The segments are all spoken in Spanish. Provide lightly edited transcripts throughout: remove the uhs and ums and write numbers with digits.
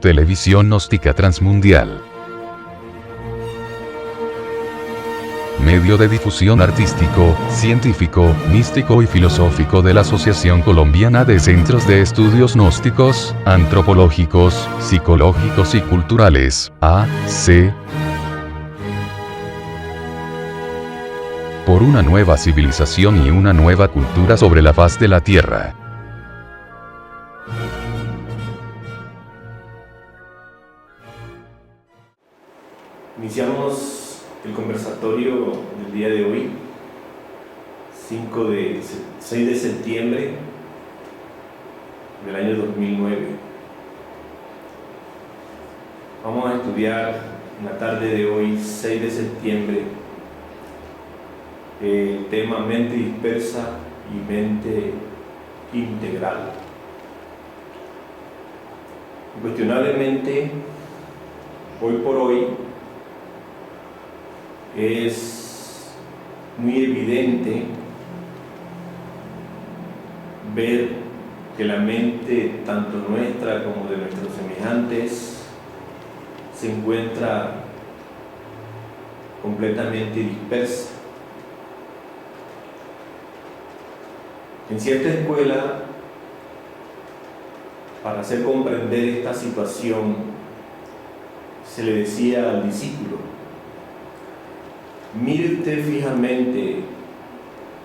Televisión Gnóstica Transmundial. Medio de difusión artístico, científico, místico y filosófico de la Asociación Colombiana de Centros de Estudios Gnósticos, Antropológicos, Psicológicos y Culturales, AC. Por una nueva civilización y una nueva cultura sobre la faz de la Tierra. Iniciamos el conversatorio del día de hoy, 6 de septiembre del año 2009. Vamos a estudiar en la tarde de hoy, 6 de septiembre, el tema mente dispersa y mente integral. Incuestionablemente, hoy por hoy, es muy evidente ver que la mente, tanto nuestra como de nuestros semejantes, se encuentra completamente dispersa. En cierta escuela, para hacer comprender esta situación, se le decía al discípulo: mire usted fijamente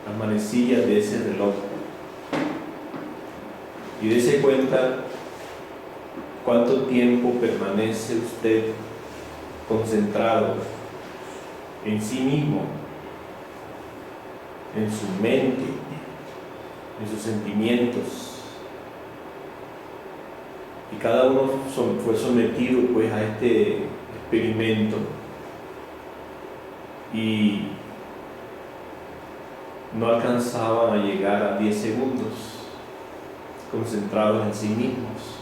las manecillas de ese reloj y dése cuenta cuánto tiempo permanece usted concentrado en sí mismo, en su mente, en sus sentimientos. Y cada uno fue sometido pues a este experimento y no alcanzaban a llegar a 10 segundos concentrados en sí mismos.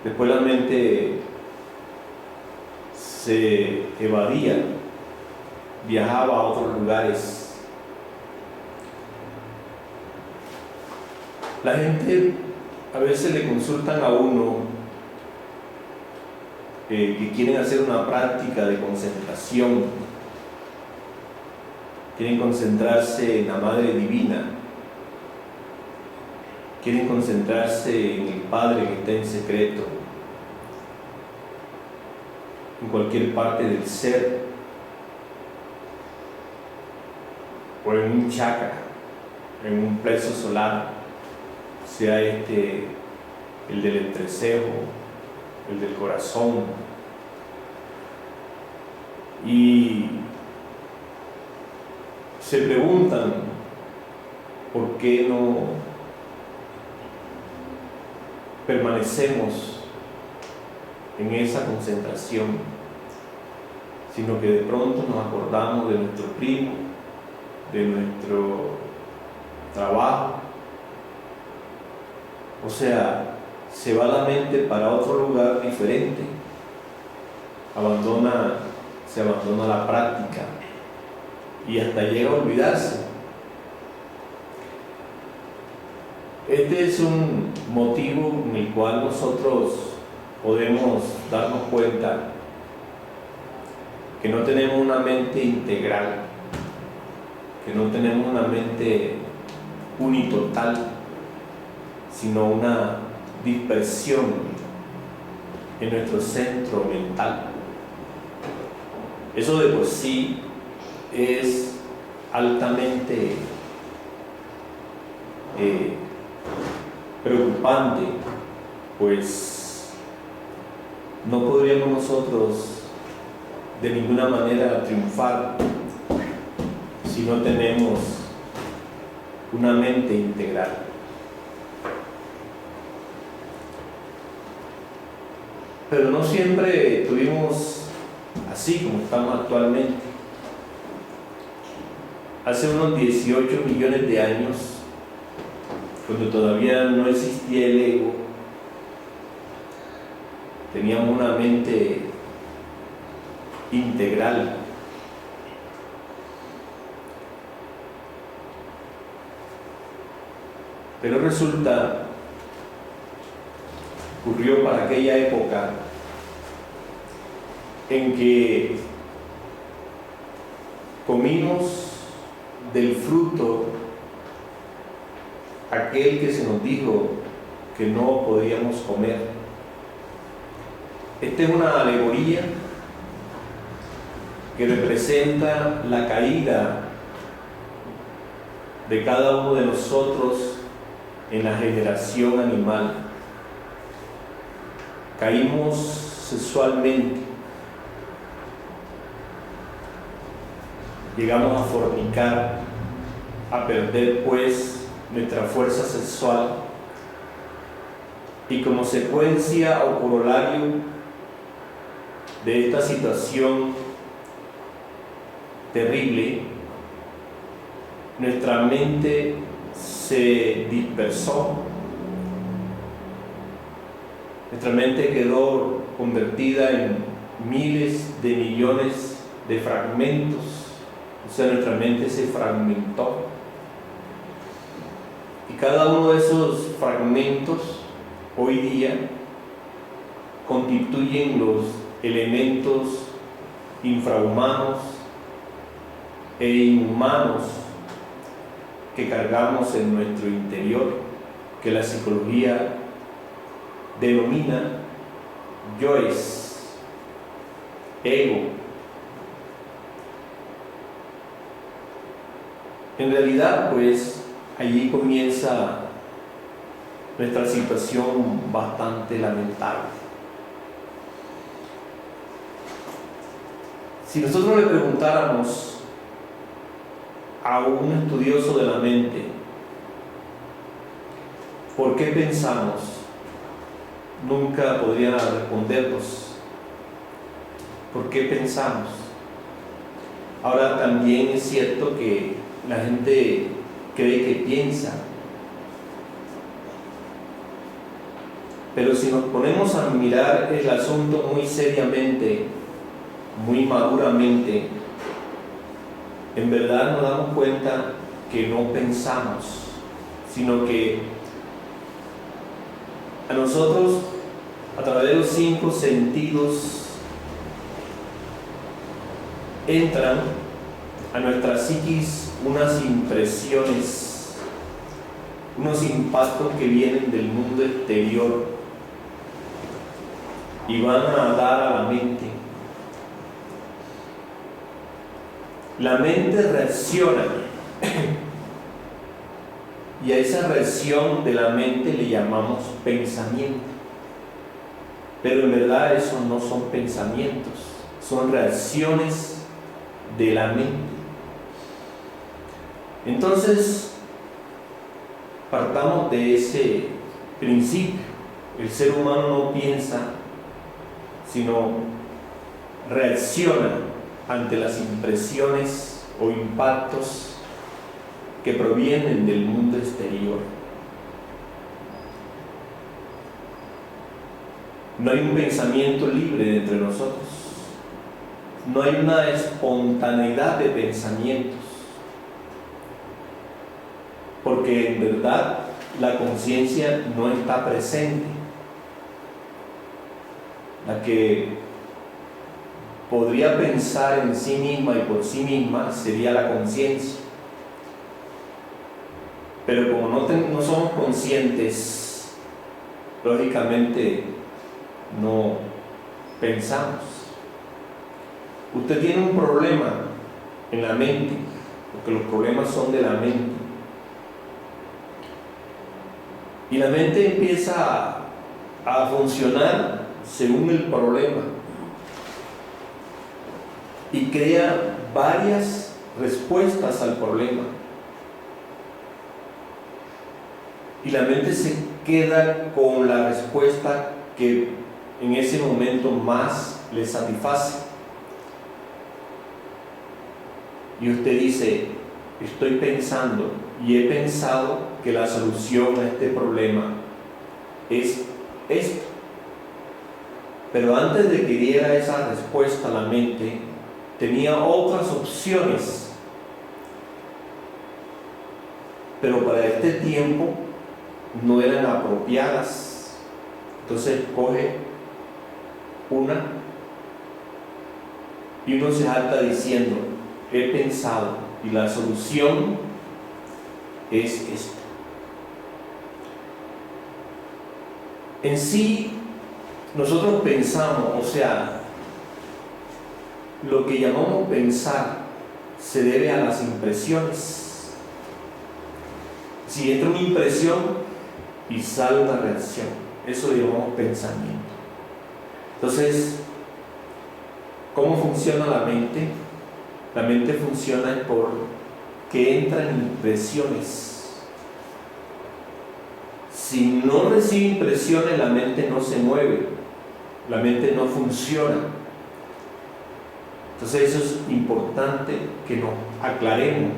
Después la mente se evadía, viajaba a otros lugares. La gente a veces le consultan a uno que quieren hacer una práctica de concentración, quieren concentrarse en la Madre Divina, quieren concentrarse en el Padre que está en secreto, en cualquier parte del ser, o en un chakra, en un plexo solar, sea el del entrecejo, el del corazón. Y se preguntan por qué no permanecemos en esa concentración, sino que de pronto nos acordamos de nuestro primo, de nuestro trabajo. O sea, se va la mente para otro lugar diferente, se abandona la práctica y hasta llega a olvidarse. Este es un motivo en el cual nosotros podemos darnos cuenta que no tenemos una mente integral, que no tenemos una mente unitotal, sino una dispersión en nuestro centro mental. Eso de por sí es altamente preocupante, pues no podríamos nosotros de ninguna manera triunfar si no tenemos una mente integral. Pero no siempre tuvimos así como estamos actualmente. Hace unos 18 millones de años, cuando todavía no existía el ego, teníamos una mente integral. Pero resulta ocurrió para aquella época en que comimos del fruto aquel que se nos dijo que no podíamos comer. Esta es una alegoría que representa la caída de cada uno de nosotros en la generación animal. Caímos sexualmente, llegamos a fornicar, a perder pues nuestra fuerza sexual, y como secuencia o corolario de esta situación terrible, nuestra mente se dispersó, nuestra mente quedó convertida en miles de millones de fragmentos, o sea, nuestra mente se fragmentó, y cada uno de esos fragmentos hoy día constituyen los elementos infrahumanos e inhumanos que cargamos en nuestro interior, que la psicología denomina yoes, ego. En realidad, pues, allí comienza nuestra situación bastante lamentable. Si nosotros le preguntáramos a un estudioso de la mente, ¿por qué pensamos?, nunca podría respondernos. ¿Por qué pensamos? Ahora, también es cierto que la gente cree que piensa, pero si nos ponemos a mirar el asunto muy seriamente, muy maduramente, en verdad nos damos cuenta que no pensamos, sino que a nosotros, a través de los 5 sentidos, entran a nuestra psiquis unas impresiones, unos impactos que vienen del mundo exterior y van a dar a la mente. La mente reacciona y a esa reacción de la mente le llamamos pensamiento, pero en verdad esos no son pensamientos, son reacciones de la mente. Entonces, partamos de ese principio. El ser humano no piensa, sino reacciona ante las impresiones o impactos que provienen del mundo exterior. No hay un pensamiento libre entre nosotros, no hay una espontaneidad de pensamientos, porque en verdad la conciencia no está presente. La que podría pensar en sí misma y por sí misma sería la conciencia. Pero como no somos conscientes, lógicamente no pensamos. Usted tiene un problema en la mente, porque los problemas son de la mente. Y la mente empieza a funcionar según el problema y crea varias respuestas al problema. Y la mente se queda con la respuesta que en ese momento más le satisface. Y usted dice, estoy pensando y he pensado que la solución a este problema es esto. Pero antes de que diera esa respuesta la mente, tenía otras opciones. Pero para este tiempo no eran apropiadas. Entonces coge una y uno se jacta diciendo, he pensado y la solución es esta. En sí, nosotros pensamos, o sea, lo que llamamos pensar se debe a las impresiones. Si entra una impresión y sale una reacción, eso lo llamamos pensamiento. Entonces, ¿cómo funciona la mente? La mente funciona por que entran impresiones. Si no recibe impresiones, la mente no se mueve, la mente no funciona. Entonces eso es importante que nos aclaremos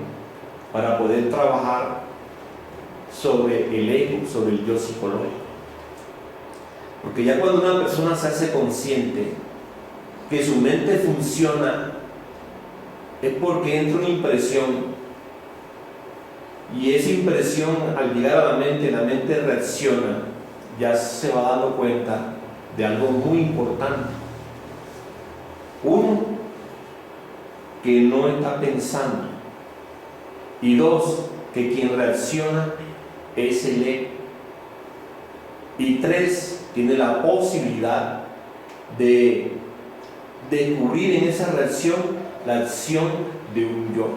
para poder trabajar sobre el ego, sobre el yo psicológico. Porque ya cuando una persona se hace consciente que su mente funciona, es porque entra una impresión. Y esa impresión, al llegar a la mente reacciona, ya se va dando cuenta de algo muy importante. Uno, que no está pensando. Y dos, que quien reacciona es el ego. Y tres, tiene la posibilidad de descubrir en esa reacción la acción de un yo.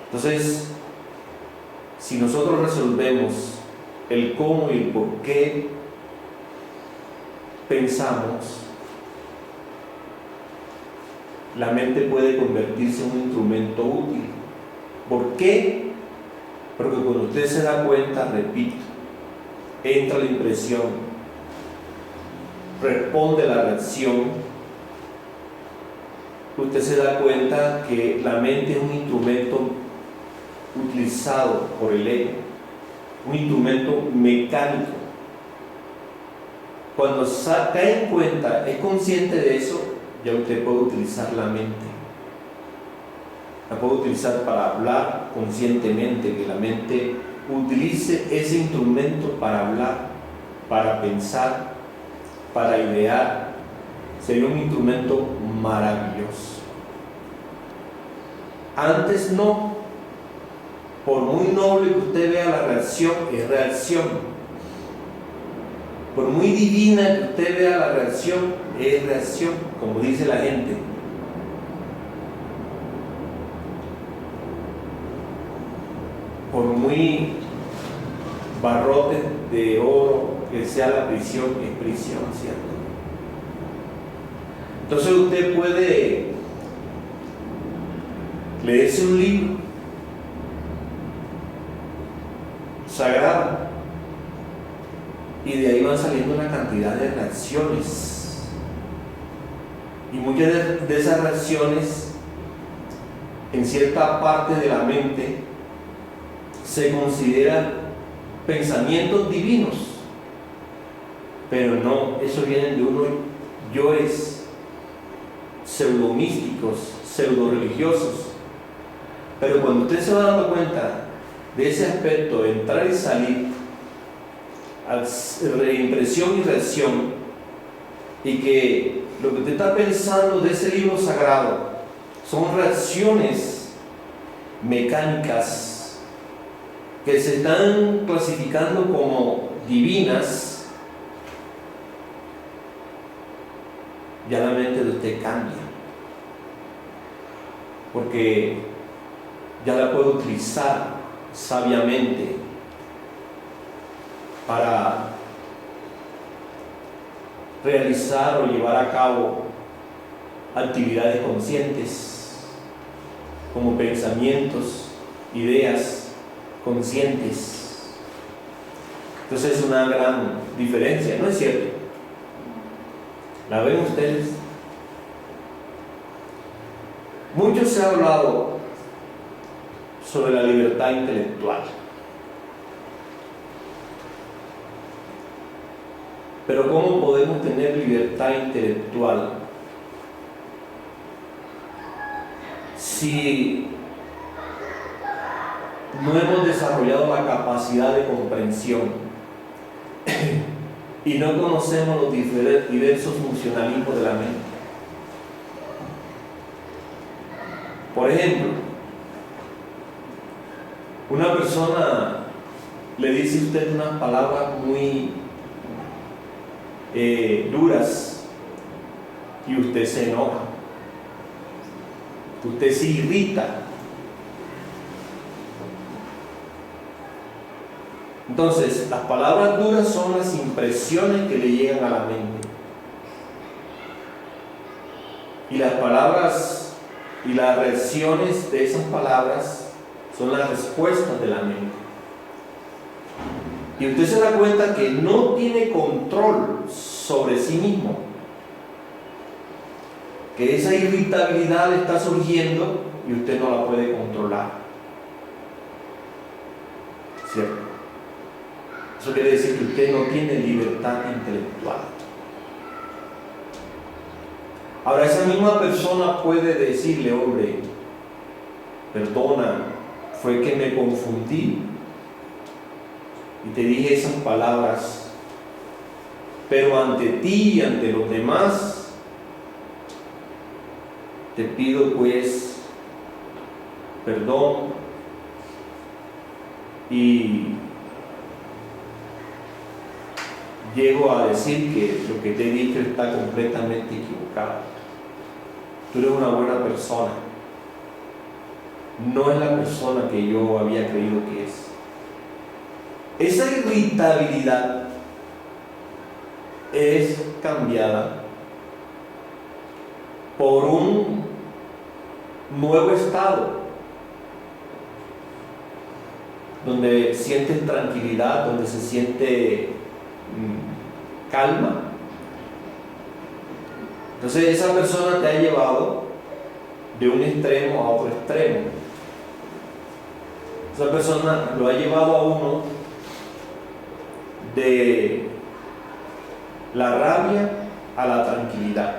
Entonces, si nosotros resolvemos el cómo y el por qué pensamos, la mente puede convertirse en un instrumento útil. ¿Por qué? Porque cuando usted se da cuenta, repito, entra la impresión, responde la reacción, usted se da cuenta que la mente es un instrumento utilizado por el ego, un instrumento mecánico. Cuando cae en cuenta, es consciente de eso, ya usted puede utilizar la mente. La puede utilizar para hablar conscientemente, que la mente utilice ese instrumento para hablar, para pensar, para idear. Sería un instrumento maravilloso. Antes no. Por muy noble que usted vea la reacción, es reacción. Por muy divina que usted vea la reacción, es reacción, como dice la gente. Por muy barrote de oro que sea la prisión, es prisión, ¿cierto? Entonces usted puede leerse un libro sagrado y de ahí van saliendo una cantidad de reacciones, y muchas de esas reacciones en cierta parte de la mente se consideran pensamientos divinos, pero no, eso viene de unos yoes pseudomísticos, pseudo religiosos. Pero cuando usted se va dando cuenta de ese aspecto, de entrar y salir, reimpresión y reacción, y que lo que usted está pensando de ese libro sagrado son reacciones mecánicas que se están clasificando como divinas, ya la mente de usted cambia, porque ya la puede utilizar sabiamente para realizar o llevar a cabo actividades conscientes, como pensamientos, ideas conscientes. Entonces es una gran diferencia, ¿no es cierto? ¿La ven ustedes? Mucho se ha hablado sobre la libertad intelectual. Pero ¿cómo podemos tener libertad intelectual si no hemos desarrollado la capacidad de comprensión y no conocemos los diversos funcionalismos de la mente. Por ejemplo, una persona le dice a usted unas palabras muy duras y usted se enoja, usted se irrita. Entonces, las palabras duras son las impresiones que le llegan a la mente. Y las palabras y las reacciones de esas palabras son las respuestas de la mente. Y usted se da cuenta que no tiene control sobre sí mismo. Que esa irritabilidad está surgiendo y usted no la puede controlar. ¿Cierto? Eso quiere decir que usted no tiene libertad intelectual. Ahora, esa misma persona puede decirle, hombre, perdona, fue que me confundí y te dije esas palabras, pero ante ti y ante los demás, te pido pues perdón y llego a decir que lo que te he dicho está completamente equivocado. Tú eres una buena persona. No es la persona que yo había creído que es. Esa irritabilidad es cambiada por un nuevo estado donde sientes tranquilidad, donde se siente calma. Entonces esa persona te ha llevado de un extremo a otro extremo. Esa persona lo ha llevado a uno de la rabia a la tranquilidad,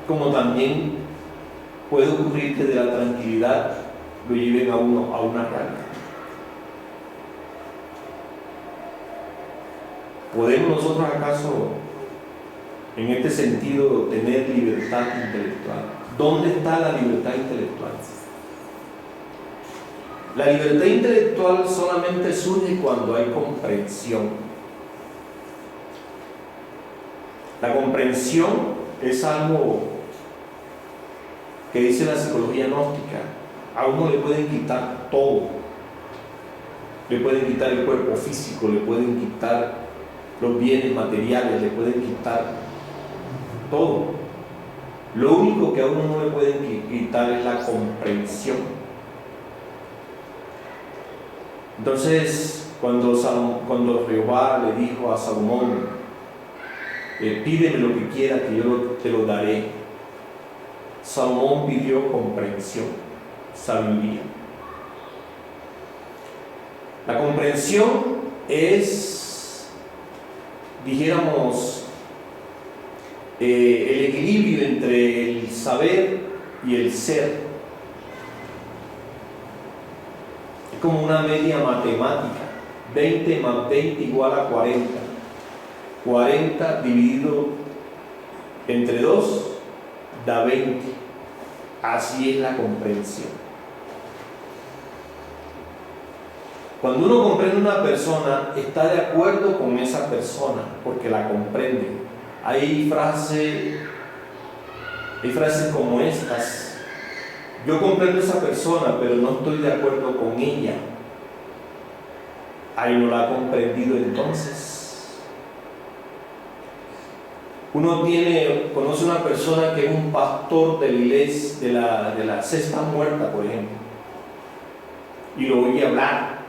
como también puede ocurrir que de la tranquilidad lo lleven a uno a una rabia. ¿Podemos nosotros acaso en este sentido tener libertad intelectual? ¿Dónde está la libertad intelectual? La libertad intelectual solamente surge cuando hay comprensión. La comprensión es algo que dice la psicología gnóstica. A uno le pueden quitar todo. Le pueden quitar el cuerpo físico, le pueden quitar los bienes materiales, le pueden quitar todo. Lo único que a uno no le pueden quitar es la comprensión. Entonces, cuando Jehová le dijo a Salomón, pídeme lo que quieras que yo te lo daré, Salomón pidió comprensión, sabiduría. La comprensión es, dijéramos, el equilibrio entre el saber y el ser. Es como una media matemática. 20 más 20 igual a 40. 40 dividido entre 2 da 20. Así es la comprensión. Cuando uno comprende a una persona, está de acuerdo con esa persona porque la comprende. Hay frases como estas: yo comprendo a esa persona, pero no estoy de acuerdo con ella. Ahí no la ha comprendido entonces. Uno conoce una persona que es un pastor de la iglesia, de la Sexta Muerta, por ejemplo, y lo oye hablar.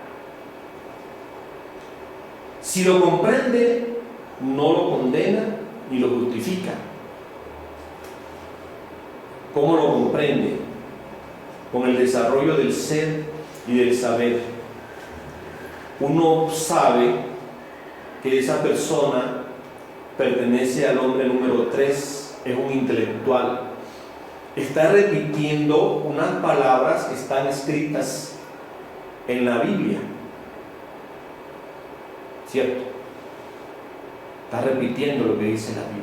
Si lo comprende, no lo condena ni lo justifica. ¿Cómo lo comprende? Con el desarrollo del ser y del saber. Uno sabe que esa persona pertenece al hombre número 3, es un intelectual. Está repitiendo unas palabras que están escritas en la Biblia. ¿Cierto? Está repitiendo lo que dice la Biblia.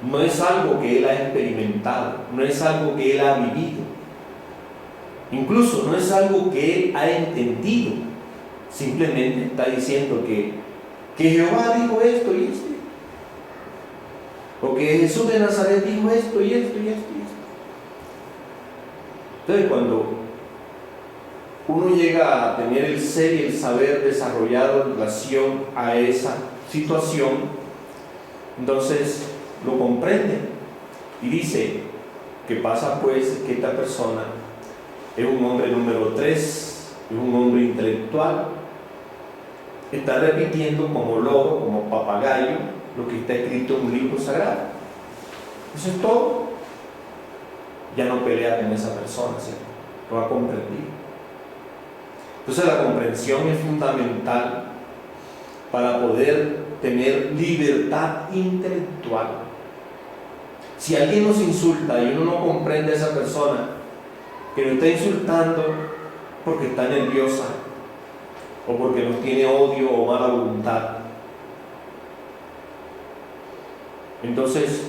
No es algo que él ha experimentado, no es algo que él ha vivido. Incluso no es algo que él ha entendido. Simplemente está diciendo que Jehová dijo esto y esto. O que Jesús de Nazaret dijo esto y esto y esto y esto. Entonces cuando uno llega a tener el ser y el saber desarrollado en relación a esa situación, entonces lo comprende y dice que pasa pues que esta persona es un hombre número 3, es un hombre intelectual, está repitiendo como loro, como papagayo, lo que está escrito en un libro sagrado. Eso es todo. Ya no pelea con esa persona, ¿cierto? Lo ha comprendido. Entonces la comprensión es fundamental para poder tener libertad intelectual. Si alguien nos insulta y uno no comprende a esa persona que nos está insultando porque está nerviosa o porque nos tiene odio o mala voluntad, entonces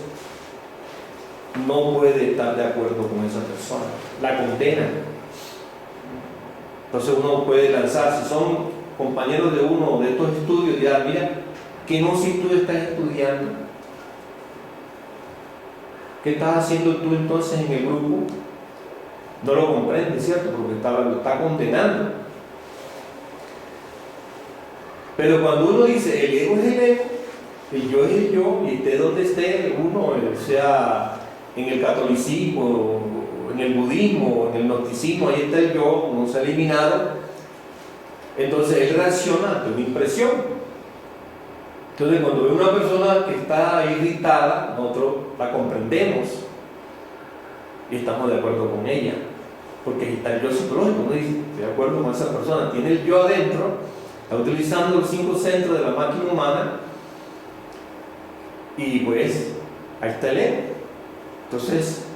no puede estar de acuerdo con esa persona, la condena. Entonces uno puede lanzar, si son compañeros de uno de estos estudios, dirá, mira, que no, si tú estás estudiando, ¿qué estás haciendo tú entonces en el grupo? No lo comprende, ¿cierto? Porque lo está condenando. Pero cuando uno dice, el ego es el ego, el yo es el yo, y esté donde esté uno, sea en el catolicismo, en el budismo, en el gnosticismo, ahí está el yo, no se ha eliminado. Entonces él reacciona ante una impresión. Entonces cuando ve una persona que está irritada, nosotros la comprendemos y estamos de acuerdo con ella, porque ahí está el yo psicológico. Uno dice, estoy de acuerdo con esa persona, tiene el yo adentro, está utilizando los 5 centros de la máquina humana y pues ahí está el ego. Entonces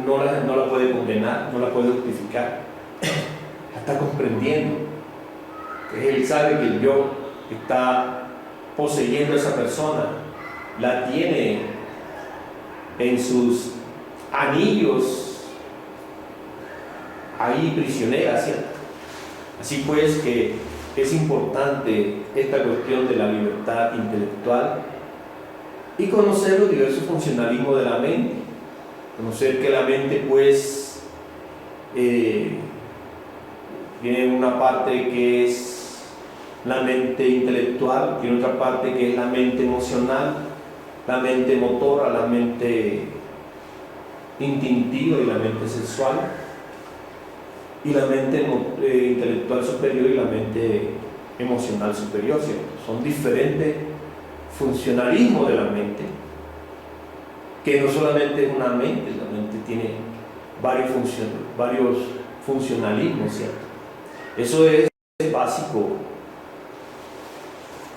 no la puede condenar, no la puede justificar. La está comprendiendo. Él sabe que el yo está poseyendo a esa persona, la tiene en sus anillos ahí prisionera, ¿cierto? Así pues que es importante esta cuestión de la libertad intelectual y conocer los diversos funcionalismos de la mente. Conocer que la mente pues tiene una parte que es la mente intelectual, tiene otra parte que es la mente emocional, la mente motora, la mente instintiva y la mente sexual, y la mente intelectual superior y la mente emocional superior, ¿cierto? Son diferentes funcionalismos de la mente, que no solamente es una mente, la mente tiene varios funcionalismos, ¿cierto? Eso es básico.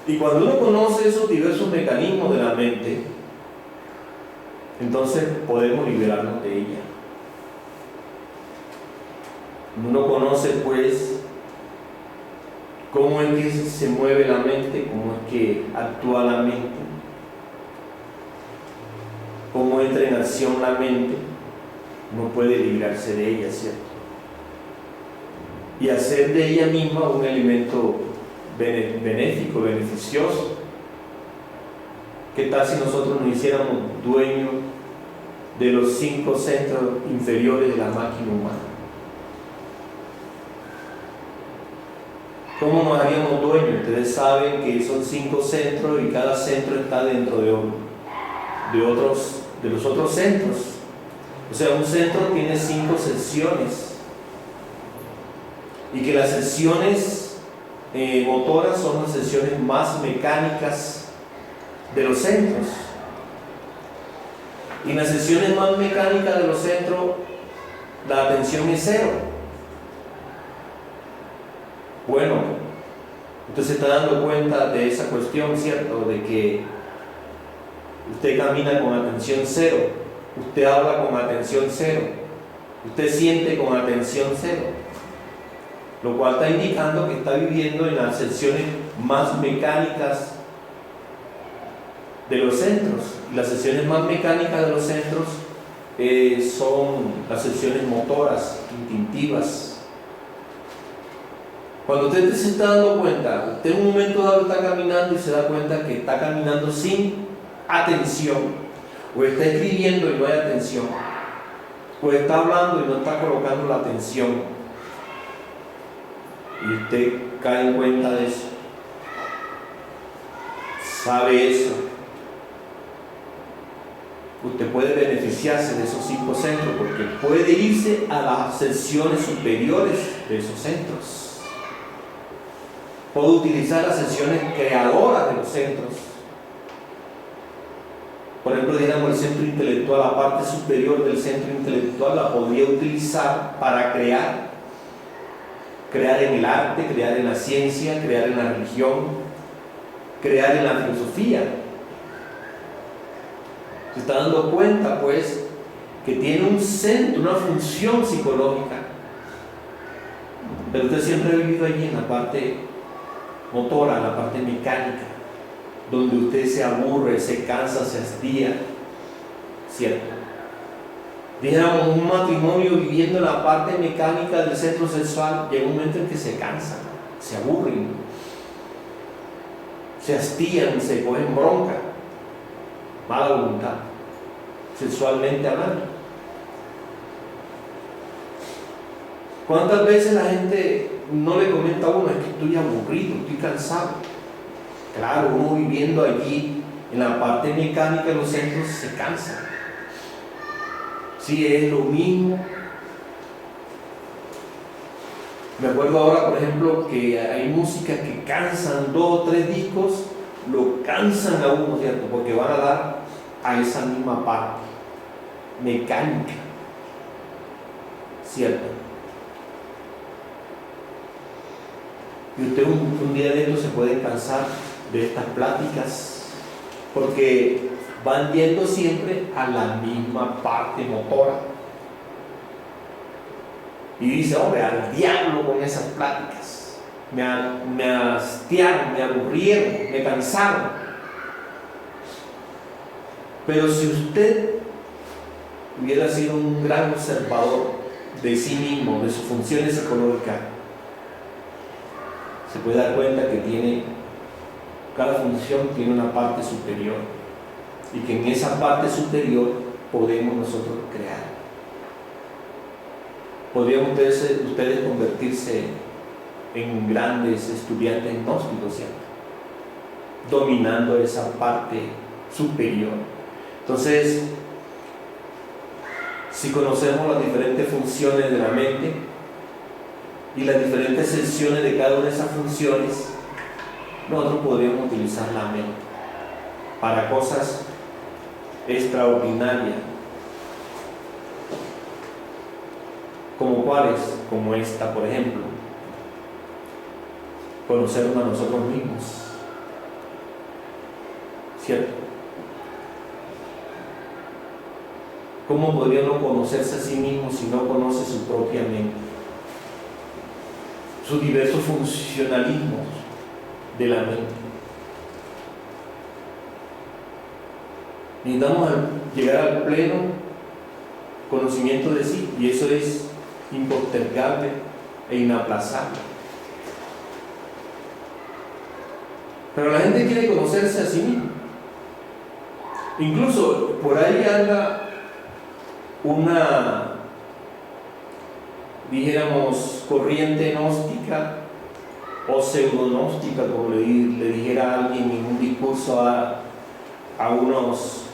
Y cuando uno conoce esos diversos mecanismos de la mente, entonces podemos liberarnos de ella. Uno conoce pues cómo es que se mueve la mente, cómo es que actúa la mente, cómo entra en acción la mente, uno puede librarse de ella, ¿cierto? Y hacer de ella misma un elemento benéfico, beneficioso. ¿Qué tal si nosotros nos hiciéramos dueños de los 5 centros inferiores de la máquina humana? ¿Cómo nos haríamos dueños? Ustedes saben que son 5 centros y cada centro está dentro de los otros centros. O sea, un centro tiene 5 secciones y que las secciones motoras son las secciones más mecánicas de los centros, y en las secciones más mecánicas de los centros la atención es 0. Bueno, usted se está dando cuenta de esa cuestión, ¿cierto? De que usted camina con atención 0, usted habla con atención 0, usted siente con atención 0, lo cual está indicando que está viviendo en las secciones más mecánicas de los centros. Y las sesiones más mecánicas de los centros son las sesiones motoras, instintivas. Cuando usted se está dando cuenta, usted en un momento dado está caminando y se da cuenta que está caminando sin atención, o está escribiendo y no hay atención, o está hablando y no está colocando la atención, y usted cae en cuenta de eso, sabe eso, usted puede beneficiarse de esos 5 centros, porque puede irse a las sesiones superiores de esos centros. Puede utilizar las sesiones creadoras de los centros. Por ejemplo, dijéramos el centro intelectual, la parte superior del centro intelectual la podría utilizar para crear en el arte, crear en la ciencia, crear en la religión, crear en la filosofía. Se está dando cuenta, pues, que tiene un centro, una función psicológica. Pero usted siempre ha vivido allí en la parte motora, en la parte mecánica, donde usted se aburre, se cansa, se hastía, ¿cierto? Dijéramos, un matrimonio viviendo en la parte mecánica del centro sexual, llega un momento en que se cansan, se aburren, se hastían, se cogen bronca, mala voluntad, sexualmente hablando. ¿Cuántas veces la gente no le comenta a uno, es que estoy aburrido, estoy cansado? Claro, uno viviendo allí en la parte mecánica de los centros se cansa. Sí, es lo mismo. Me acuerdo ahora, por ejemplo, que hay músicas que cansan, 2 o 3 discos, lo cansan a uno, ¿cierto? Porque van a dar a esa misma parte mecánica, ¿cierto? Y usted un día de esto se puede cansar de estas pláticas, porque van yendo siempre a la misma parte motora. Y dice, hombre, al diablo con esas pláticas. Me hastiaron, me aburrieron, me cansaron. Pero si usted hubiera sido un gran observador de sí mismo, de sus funciones psicológicas, se puede dar cuenta que cada función tiene una parte superior, y que en esa parte superior podemos nosotros crear. Podrían ustedes convertirse en grandes estudiantes gnósticos, ¿cierto? Dominando esa parte superior. Entonces, si conocemos las diferentes funciones de la mente y las diferentes secciones de cada una de esas funciones, nosotros podríamos utilizar la mente para cosas extraordinarias. ¿Como cuáles? Como esta, por ejemplo. Conocernos a nosotros mismos. ¿Cierto? ¿Cómo podría uno conocerse a sí mismo si no conoce su propia mente? Sus diversos funcionalismos de la mente. Necesitamos llegar al pleno conocimiento de sí, y eso es impostergable e inaplazable. Pero la gente quiere conocerse a sí mismo. Incluso por ahí anda una, dijéramos, corriente gnóstica o pseudognóstica, como le dijera a alguien en un discurso a algunas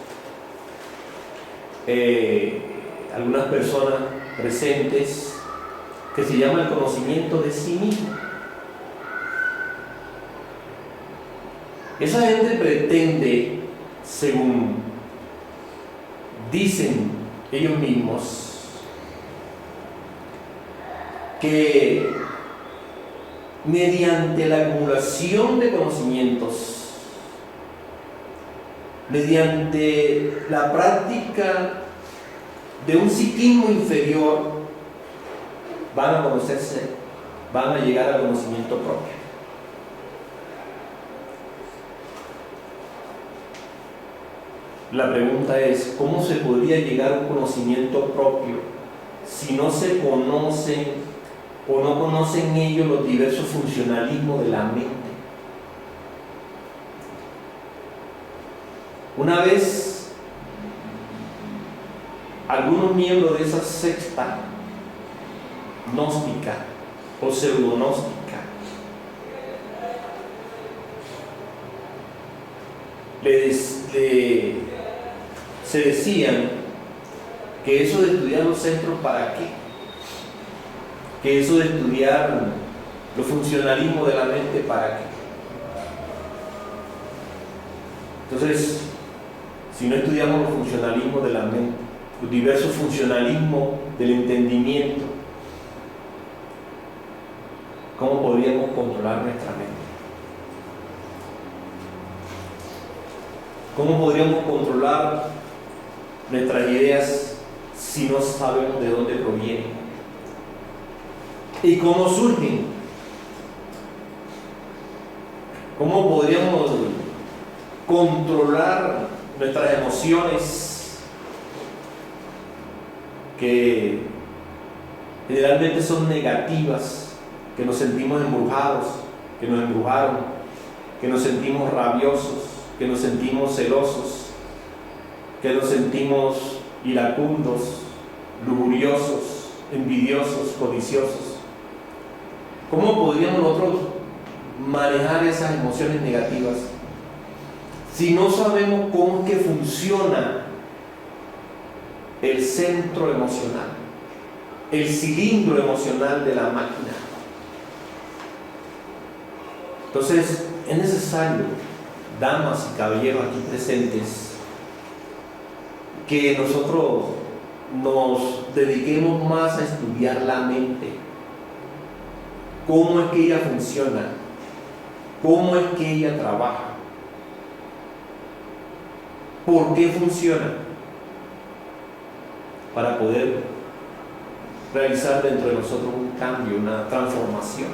personas presentes, que se llama el conocimiento de sí mismo. Esa gente pretende, según dicen ellos mismos, que mediante la acumulación de conocimientos, mediante la práctica de un psiquismo inferior, van a conocerse, van a llegar al conocimiento propio. La pregunta es, ¿cómo se podría llegar a un conocimiento propio si no se conocen o no conocen ellos los diversos funcionalismos de la mente? Una vez, algunos miembros de esa secta gnóstica o pseudognóstica se decían que eso de estudiar los centros, ¿para qué? Que eso de estudiar los funcionalismos de la mente, ¿para qué? Entonces, si no estudiamos los funcionalismos de la mente, los diversos funcionalismos del entendimiento, ¿cómo podríamos controlar nuestra mente? ¿Cómo podríamos controlar nuestras ideas si no sabemos de dónde provienen? ¿Y cómo surgen? ¿Cómo podríamos controlar nuestras emociones que generalmente son negativas, que nos sentimos embrujados, que nos embrujaron, que nos sentimos rabiosos, que nos sentimos celosos, que nos sentimos iracundos, lujuriosos, envidiosos, codiciosos? ¿Cómo podríamos nosotros manejar esas emociones negativas si no sabemos cómo es que funciona el centro emocional, el cilindro emocional de la máquina? Entonces, es necesario, damas y caballeros aquí presentes, que nosotros nos dediquemos más a estudiar la mente. ¿Cómo es que ella funciona? ¿Cómo es que ella trabaja? ¿Por qué funciona? Para poder realizar dentro de nosotros un cambio, una transformación.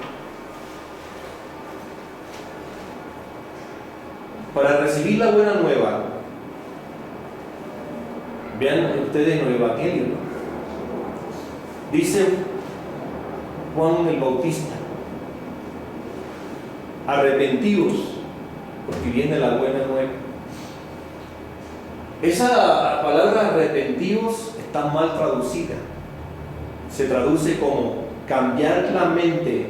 Para recibir la buena nueva, vean ustedes en el Evangelio, ¿no? Dice Juan el Bautista: arrepentíos, porque viene la buena nueva. Esa palabra arrepentíos está mal traducida. Se traduce como cambiar la mente,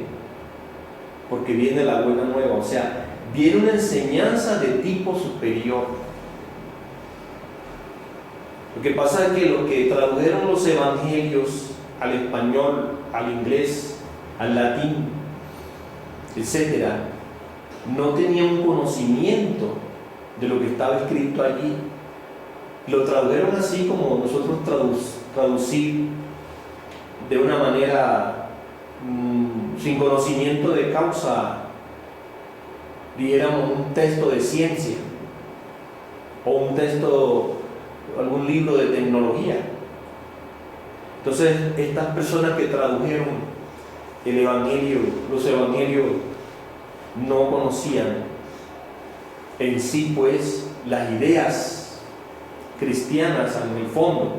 porque viene la buena nueva. O sea, viene una enseñanza de tipo superior. Lo que pasa es que los que tradujeron los evangelios al español, al inglés, al latín, etcétera, no tenían un conocimiento de lo que estaba escrito allí. Lo tradujeron así como nosotros traducir de una manera sin conocimiento de causa, dijéramos un texto de ciencia o un texto, algún libro de tecnología. Entonces, estas personas que tradujeron el evangelio, los evangelios, no conocían en sí pues las ideas cristianas en el fondo.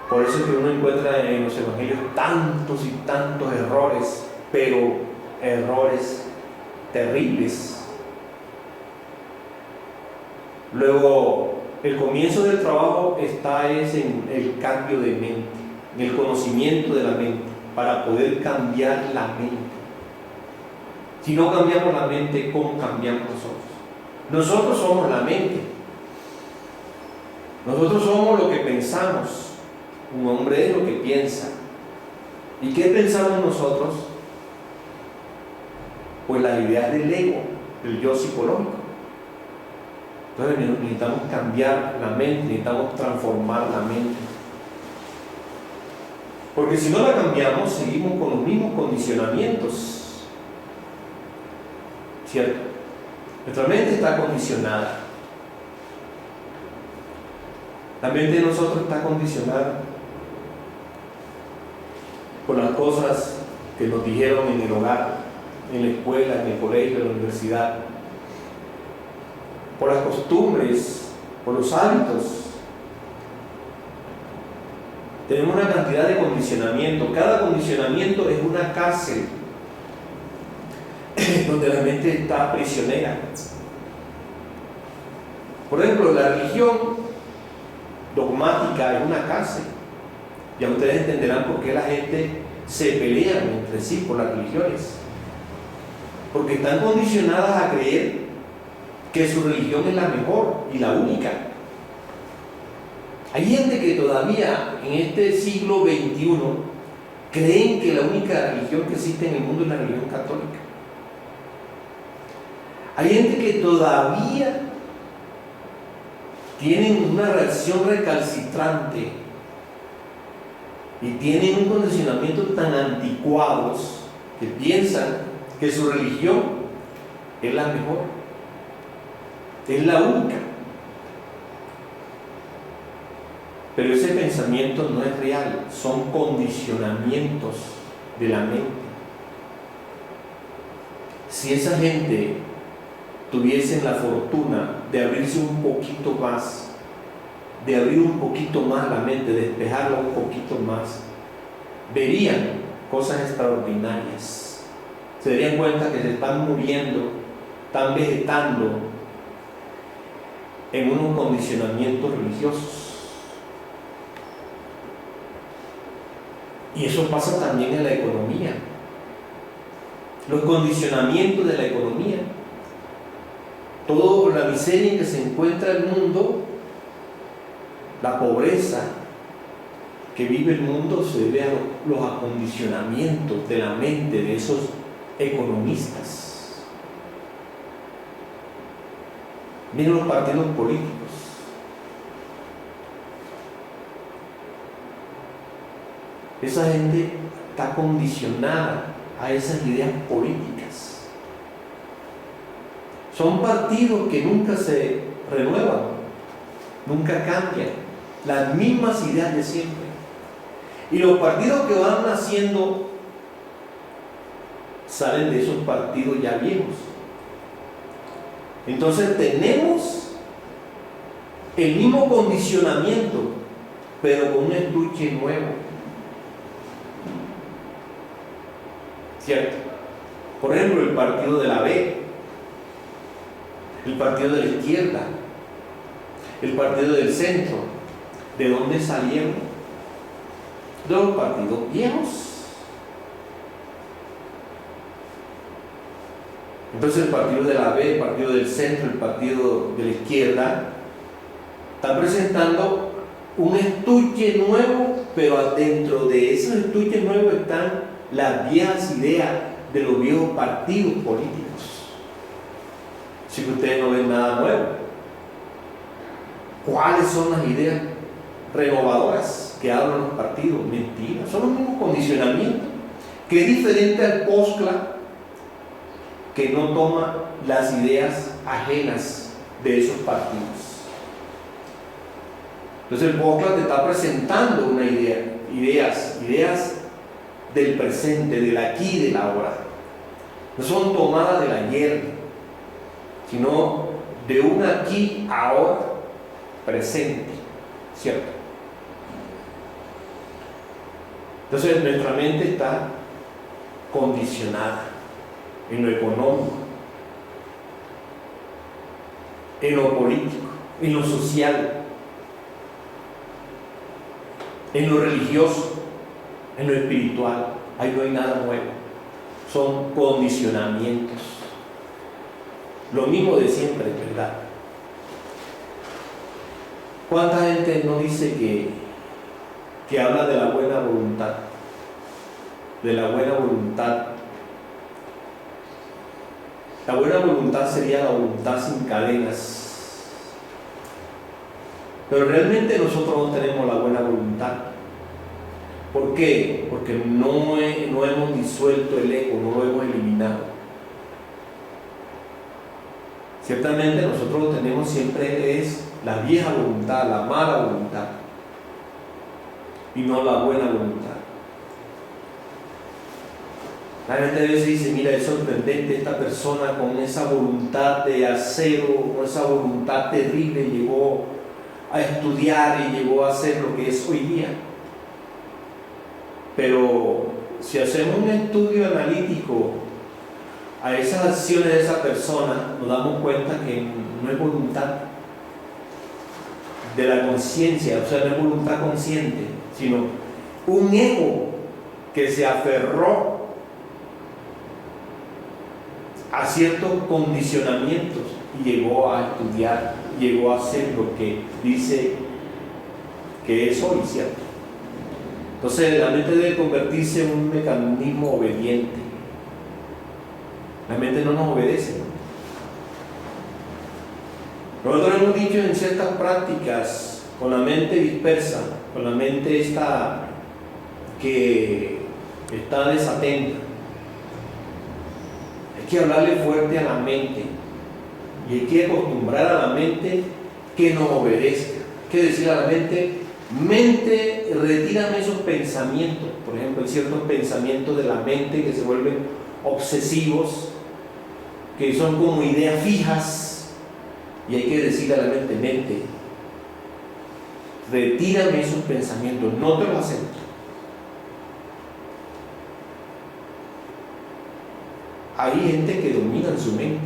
Por eso es que uno encuentra en los evangelios tantos y tantos errores, pero errores terribles. Luego, el comienzo del trabajo está en el cambio de mente, en el conocimiento de la mente, para poder cambiar la mente. Si no cambiamos la mente, ¿cómo cambiamos nosotros? Nosotros somos la mente. Nosotros somos lo que pensamos. Un hombre es lo que piensa. ¿Y qué pensamos nosotros? Pues las ideas del ego, del yo psicológico. Entonces necesitamos cambiar la mente, necesitamos transformar la mente. Porque si no la cambiamos, seguimos con los mismos condicionamientos. ¿Cierto? Nuestra mente está condicionada. La mente de nosotros está condicionada por las cosas que nos dijeron en el hogar, en la escuela, en el colegio, en la universidad, por las costumbres por los hábitos. Tenemos una cantidad de condicionamiento. Cada condicionamiento es una cárcel donde la mente está prisionera. Por ejemplo, la religión dogmática es una cárcel. Ya ustedes entenderán por qué la gente se pelea entre sí por las religiones. Porque están condicionadas a creer que su religión es la mejor y la única. Hay gente que todavía en este siglo XXI creen que la única religión que existe en el mundo es la religión católica. Hay gente que todavía tienen una reacción recalcitrante y tienen un condicionamiento tan anticuados que piensan que su religión es la mejor, es la única. Pero ese pensamiento no es real, son condicionamientos de la mente. Si esa gente tuviesen la fortuna de abrirse un poquito más, de abrir un poquito más la mente, de despejarla un poquito más, verían cosas extraordinarias. Se darían cuenta que se están muriendo, están vegetando en unos condicionamientos religiosos. Y eso pasa también en la economía. Los condicionamientos de la economía. Toda la miseria en que se encuentra el mundo, la pobreza que vive el mundo, se debe a los acondicionamientos de la mente de esos economistas. Miren los partidos políticos. Esa gente está condicionada a esas ideas políticas. Son partidos que nunca se renuevan, nunca cambian, las mismas ideas de siempre. Y los partidos que van naciendo salen de esos partidos ya viejos. Entonces tenemos el mismo condicionamiento, pero con un estuche nuevo. ¿Cierto? Por ejemplo, el partido de la B, el partido de la izquierda, el partido del centro. ¿De dónde salieron? De los partidos viejos. Entonces el partido de la B, el partido del centro, el partido de la izquierda están presentando un estuche nuevo, pero dentro de esos estuches nuevos están las viejas ideas de los viejos partidos políticos. Así que ustedes no ven nada nuevo. ¿Cuáles son las ideas renovadoras que hablan los partidos? Mentiras, son los mismos condicionamientos, que es diferente al POSCLA, que no toma las ideas ajenas de esos partidos. Entonces el POSCLA te está presentando una idea, ideas del presente, del aquí y del ahora. No son tomadas del ayer, sino de un aquí, ahora, presente, ¿cierto? Entonces nuestra mente está condicionada en lo económico, en lo político, en lo social, en lo religioso, en lo espiritual. Ahí no hay nada nuevo, son condicionamientos. Lo mismo de siempre, ¿verdad? ¿Cuánta gente no dice que habla de la buena voluntad? De la buena voluntad. La buena voluntad sería la voluntad sin cadenas. Pero realmente nosotros no tenemos la buena voluntad. ¿Por qué? Porque no hemos disuelto el ego, no lo hemos eliminado. Ciertamente nosotros lo tenemos siempre es la vieja voluntad, la mala voluntad, y no la buena voluntad. La gente a veces dice, mira, es sorprendente esta persona con esa voluntad de acero, con esa voluntad terrible, llegó a estudiar y llegó a hacer lo que es hoy día. Pero si hacemos un estudio analítico a esas acciones de esa persona, nos damos cuenta que no es voluntad de la conciencia, o sea, no es voluntad consciente, sino un ego que se aferró a ciertos condicionamientos y llegó a estudiar, llegó a hacer lo que dice que es hoy, ¿cierto? Entonces la mente debe convertirse en un mecanismo obediente. La mente no nos obedece. Nosotros hemos dicho en ciertas prácticas, con la mente dispersa, con la mente esta que está desatenta, hay que hablarle fuerte a la mente y hay que acostumbrar a la mente que nos obedezca. Hay que decir a la mente, mente, retírame esos pensamientos. Por ejemplo, hay ciertos pensamientos de la mente que se vuelven obsesivos, que son como ideas fijas, y hay que decirle a la mente, mente, retírame esos pensamientos, no te los acepto. Hay gente que domina su mente,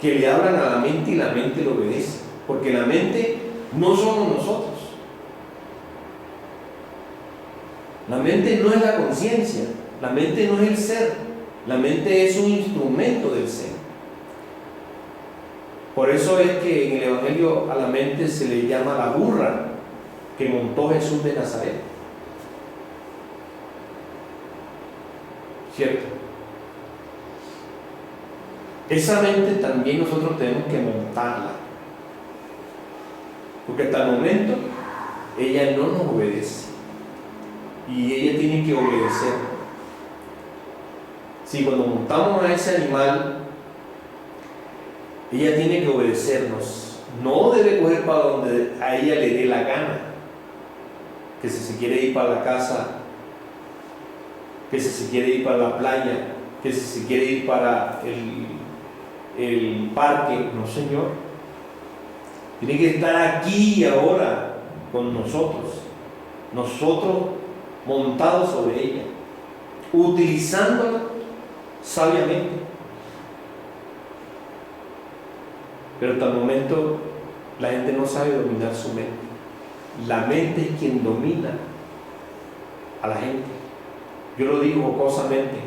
que le hablan a la mente y la mente le obedece, porque la mente no somos nosotros. La mente no es la conciencia, la mente no es el ser, la mente es un instrumento del ser. Por eso es que en el Evangelio a la mente se le llama la burra que montó Jesús de Nazaret. ¿Cierto? Esa mente también nosotros tenemos que montarla, porque hasta el momento ella no nos obedece y ella tiene que obedecer. Si cuando montamos a ese animal, ella tiene que obedecernos, no debe coger para donde a ella le dé la gana, que si se quiere ir para la casa, que si se quiere ir para la playa, que si se quiere ir para el parque. No, señor, tiene que estar aquí y ahora con nosotros montados sobre ella, utilizándola sabiamente. Pero hasta el momento la gente no sabe dominar su mente. La mente es quien domina a la gente. Yo lo digo jocosamente,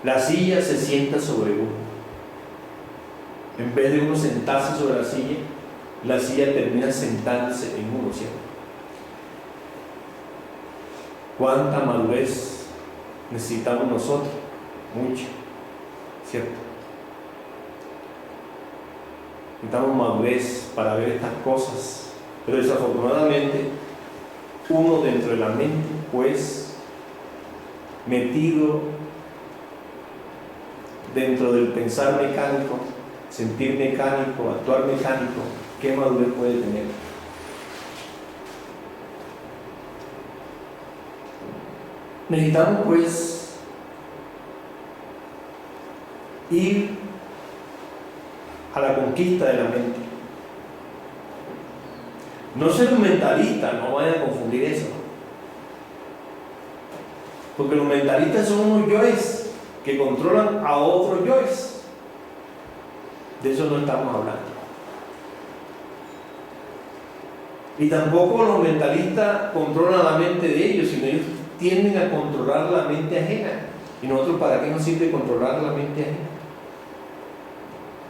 la silla se sienta sobre uno. En vez de uno sentarse sobre la silla termina sentándose en uno, ¿cierto? ¿Cuánta madurez necesitamos nosotros? Mucha, ¿cierto? Necesitamos madurez para ver estas cosas, pero desafortunadamente uno dentro de la mente, pues, metido dentro del pensar mecánico, sentir mecánico, actuar mecánico, ¿qué madurez puede tener? Necesitamos, pues, ir a la conquista de la mente. No ser un mentalista, no vayan a confundir eso. Porque los mentalistas son unos yoes que controlan a otros yoes. De eso no estamos hablando. Y tampoco los mentalistas controlan la mente de ellos, sino ellos tienden a controlar la mente ajena. ¿Y nosotros para qué nos sirve controlar la mente ajena?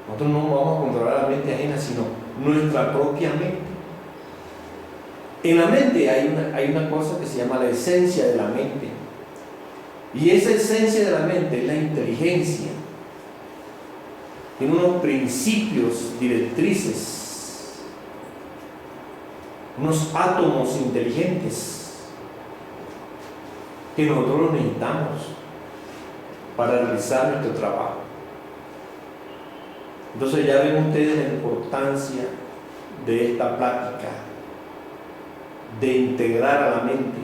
Nosotros no vamos a controlar la mente ajena, sino nuestra propia mente. En la mente hay una cosa que se llama la esencia de la mente. Y esa esencia de la mente es la inteligencia. Tiene unos principios, directrices, unos átomos inteligentes que nosotros los necesitamos para realizar nuestro trabajo. Entonces ya ven ustedes la importancia de esta práctica de integrar a la mente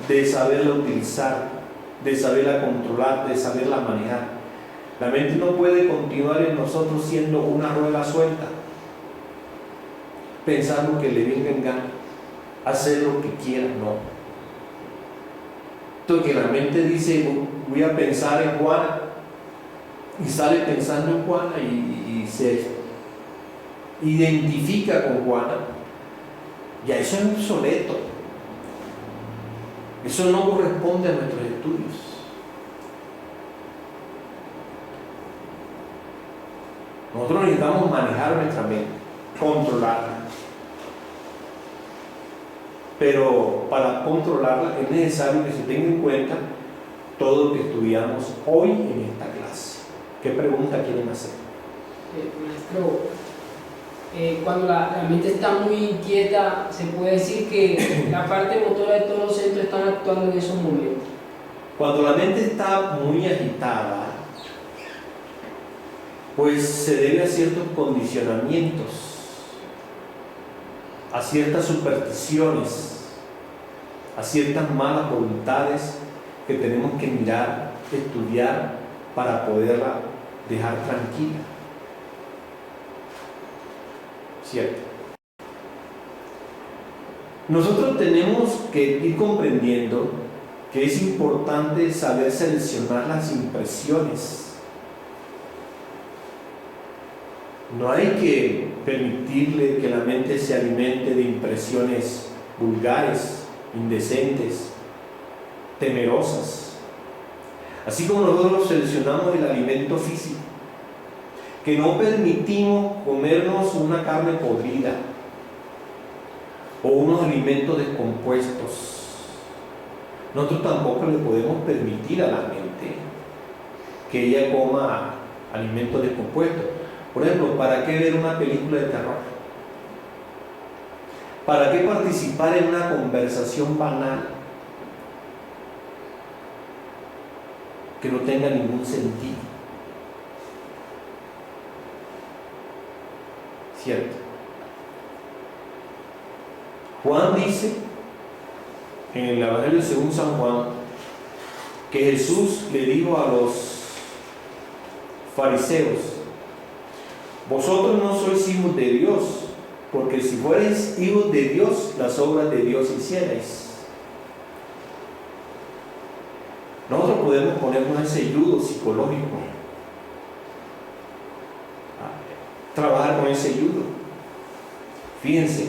de saberla utilizar, de saberla controlar, de saberla manejar. La mente no puede continuar en nosotros siendo una rueda suelta, pensando que le venga en gana, hacer lo que quiera, no. Entonces que la mente dice, voy a pensar en Juana, y sale pensando en Juana y se identifica con Juana, ya eso es obsoleto. Eso no corresponde a nuestros estudios. Nosotros necesitamos manejar nuestra mente, controlarla. Pero para controlarla es necesario que se tenga en cuenta todo lo que estudiamos hoy en esta clase. ¿Qué pregunta quieren hacer? Maestro, cuando la mente está muy inquieta, se puede decir que la parte motora de todos los centros están actuando en esos momentos. Cuando la mente está muy agitada, pues se debe a ciertos condicionamientos, a ciertas supersticiones, a ciertas malas voluntades que tenemos que mirar, estudiar para poderla dejar tranquila. ¿Cierto? Nosotros tenemos que ir comprendiendo que es importante saber seleccionar las impresiones. No hay que permitirle que la mente se alimente de impresiones vulgares, indecentes, temerosas. Así como nosotros seleccionamos el alimento físico, que no permitimos comernos una carne podrida o unos alimentos descompuestos, nosotros tampoco le podemos permitir a la mente que ella coma alimentos descompuestos. Por ejemplo, ¿para qué ver una película de terror? ¿Para qué participar en una conversación banal que no tenga ningún sentido? ¿Cierto? Juan dice en el Evangelio según San Juan que Jesús le dijo a los fariseos: vosotros no sois hijos de Dios, porque si fuerais hijos de Dios, las obras de Dios hicierais. Nosotros podemos ponernos ese yugo psicológico, trabajar con ese yugo. Fíjense,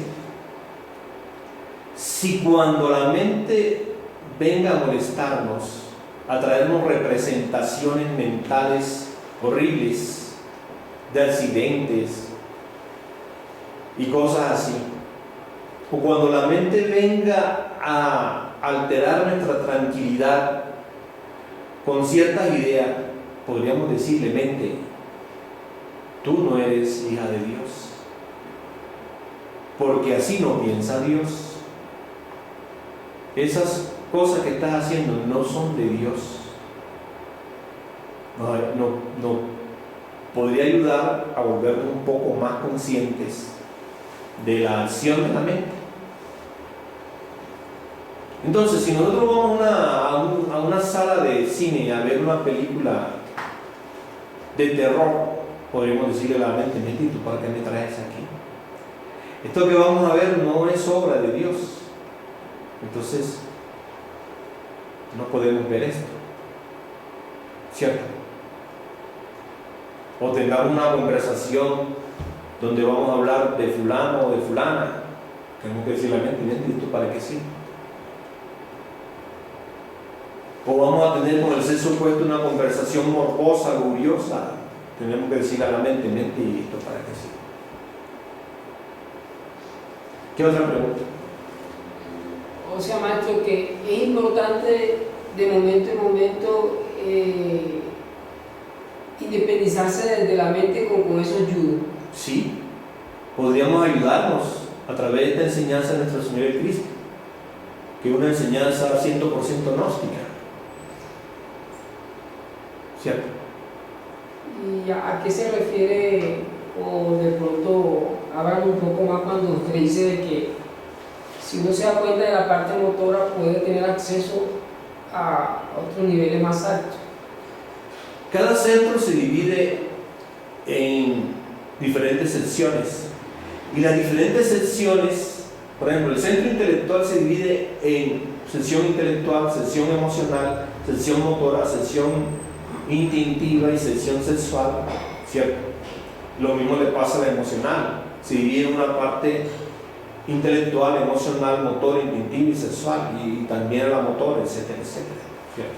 si cuando la mente venga a molestarnos, a traernos representaciones mentales horribles de accidentes y cosas así, o cuando la mente venga a alterar nuestra tranquilidad con ciertas ideas, podríamos decirle: mente, tú no eres hija de Dios, porque así no piensa Dios. Esas cosas que estás haciendo no son de Dios. No podría ayudar a volvernos un poco más conscientes de la acción de la mente. Entonces, si nosotros vamos a una sala de cine a ver una película de terror, podríamos decirle a la mente: mente, ¿tú para qué me traes aquí? Esto que vamos a ver no es obra de Dios. Entonces, no podemos ver esto, ¿cierto? O tengamos una conversación donde vamos a hablar de fulano o de fulana, tenemos que decirle a la mente: ¿esto para qué sirve? O vamos a tener con el sexo opuesto una conversación morbosa, lujuriosa, tenemos que decirle a la mente: ¿y esto para qué sirve? ¿Qué otra pregunta? O sea, maestro, que es importante de momento en momento independizarse de la mente con esos yugos. Sí, podríamos ayudarnos a través de esta enseñanza de nuestro Señor Cristo, que es una enseñanza 100% gnóstica, ¿cierto? ¿Y a qué se refiere, o de pronto hablan un poco más cuando usted dice de que si uno se da cuenta de la parte motora, puede tener acceso a otros niveles más altos. Cada centro se divide en diferentes secciones. Y las diferentes secciones, por ejemplo, el centro intelectual se divide en sección intelectual, sección emocional, sección motora, sección instintiva y sección sexual, ¿cierto? Lo mismo le pasa a la emocional. Se divide en una parte intelectual, emocional, motor, instintiva y sexual, y también la motora, etcétera, etcétera, ¿cierto?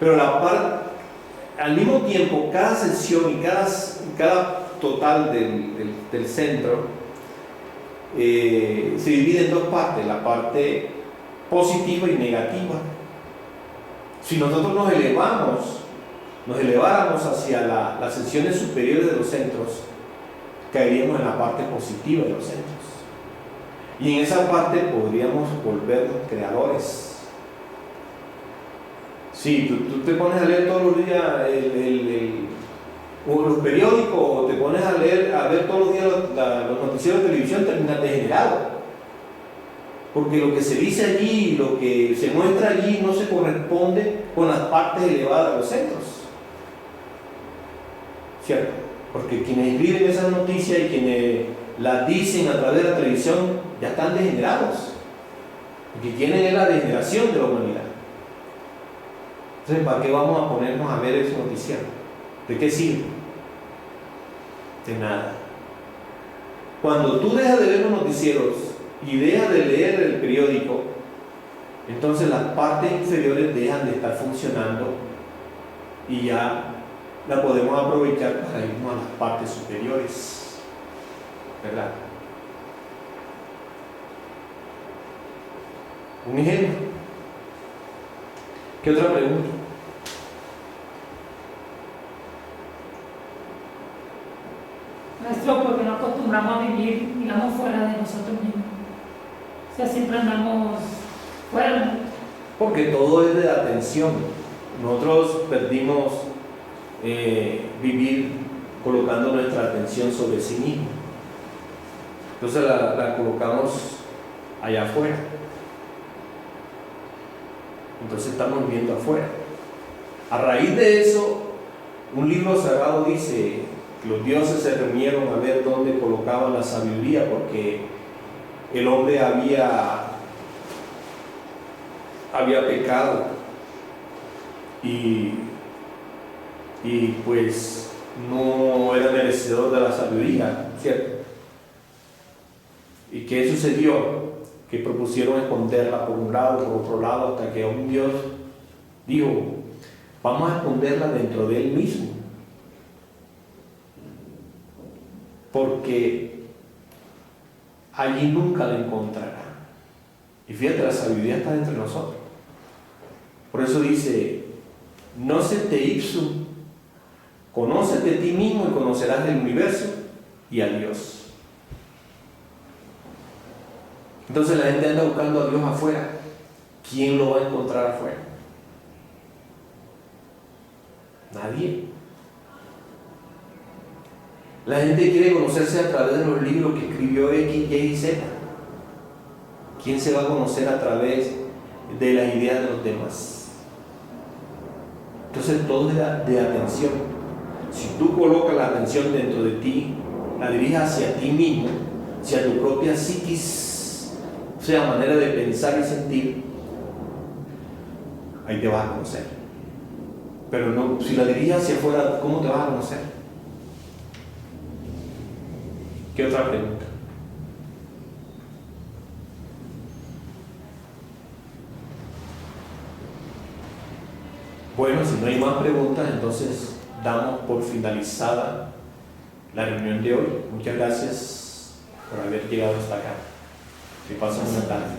Pero al mismo tiempo, cada sección y cada total del centro se divide en dos partes, la parte positiva y negativa. Si nosotros nos eleváramos hacia las secciones superiores de los centros, caeríamos en la parte positiva de los centros. Y en esa parte podríamos volvernos creadores. Si tú te pones a leer todos los días los periódicos, o te pones a ver todos los días los noticieros de televisión, terminas degenerado. Porque lo que se dice allí, lo que se muestra allí, no se corresponde con las partes elevadas de los centros. ¿Cierto? Porque quienes escriben esas noticias y quienes las dicen a través de la televisión ya están degenerados. Lo que quieren es la degeneración de la humanidad. Entonces, ¿para qué vamos a ponernos a ver ese noticiero? ¿De qué sirve? De nada. Cuando tú dejas de ver los noticieros y dejas de leer el periódico, entonces las partes inferiores dejan de estar funcionando y ya la podemos aprovechar para irnos a las partes superiores, ¿verdad? Un ejemplo. ¿Qué otra pregunta? Maestro, porque no acostumbramos a vivir, digamos, fuera de nosotros mismos. O sea, siempre andamos fuera. Porque todo es de atención. Nosotros perdimos vivir colocando nuestra atención sobre sí mismo. Entonces la colocamos allá afuera. Entonces estamos viendo afuera. A raíz de eso, un libro sagrado dice que los dioses se reunieron a ver dónde colocaban la sabiduría, porque el hombre había pecado y pues no era merecedor de la sabiduría, ¿cierto? ¿Y qué sucedió? Que propusieron esconderla por un lado, por otro lado, hasta que un Dios dijo: vamos a esconderla dentro de él mismo, porque allí nunca la encontrará. Y fíjate, la sabiduría está entre nosotros. Por eso dice: nócete ipsum, conócete a ti mismo y conocerás el universo y a Dios. Entonces la gente anda buscando a Dios afuera. ¿Quién lo va a encontrar afuera? Nadie. La gente quiere conocerse a través de los libros que escribió X, Y y Z. ¿Quién se va a conocer a través de las ideas de los demás? Entonces todo es de atención. Si tú colocas la atención dentro de ti, la diriges hacia ti mismo, hacia tu propia psiquis, o sea, manera de pensar y sentir, ahí te vas a conocer. Pero no, si la diriges hacia afuera, ¿cómo te vas a conocer? ¿Qué otra pregunta? Bueno, si no hay más preguntas, entonces damos por finalizada la reunión de hoy. Muchas gracias por haber llegado hasta acá. Que pasen una tarde.